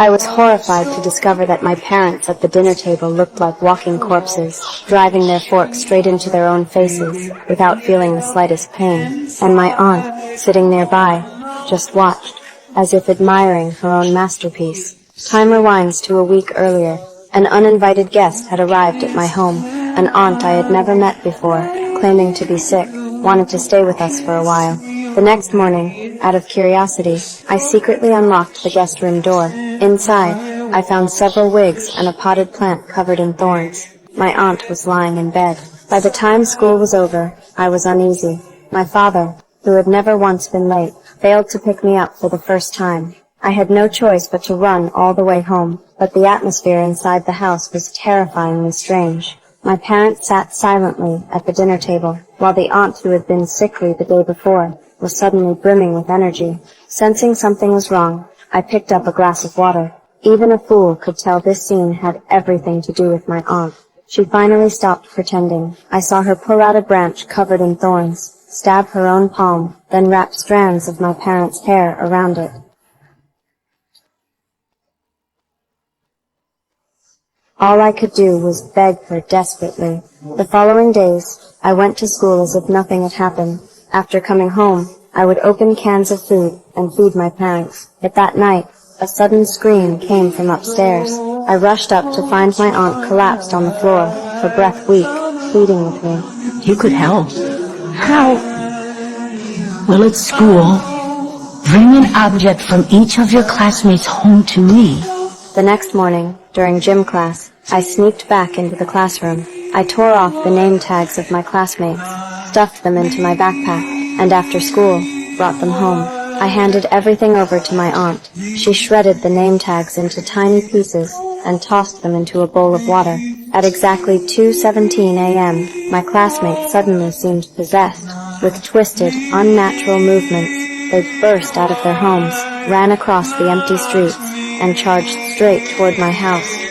I was horrified to discover that my parents at the dinner table looked like walking corpses, driving their forks straight into their own faces, without feeling the slightest pain, and my aunt, sitting nearby, just watched, as if admiring her own masterpiece. Time rewinds to a week earlier. An uninvited guest had arrived at my home, an aunt I had never met before, claiming to be sick, wanted to stay with us for a while. The next morning, out of curiosity, I secretly unlocked the guest room door. Inside, I found several wigs and a potted plant covered in thorns. My aunt was lying in bed. By the time school was over, I was uneasy. My father, who had never once been late, failed to pick me up for the first time. I had no choice but to run all the way home, but the atmosphere inside the house was terrifyingly strange. My parents sat silently at the dinner table, while the aunt who had been sickly the day before was suddenly brimming with energy. Sensing something was wrong, I picked up a glass of water. Even a fool could tell this scene had everything to do with my aunt. She finally stopped pretending. I saw her pull out a branch covered in thorns, stab her own palm, then wrap strands of my parents' hair around it. All I could do was beg her desperately. The following days, I went to school as if nothing had happened. After coming home, I would open cans of food and feed my parents. But that night, a sudden scream came from upstairs. I rushed up to find my aunt collapsed on the floor, her breath weak, pleading with me. You could help. How? Well, at school, bring an object from each of your classmates home to me. The next morning, during gym class, I sneaked back into the classroom. I tore off the name tags of my classmates, stuffed them into my backpack, and after school, brought them home. I handed everything over to my aunt. She shredded the name tags into tiny pieces and tossed them into a bowl of water. At exactly 2:17 a.m., my classmates suddenly seemed possessed. With twisted, unnatural movements, they burst out of their homes, ran across the empty streets, and charged straight toward my house.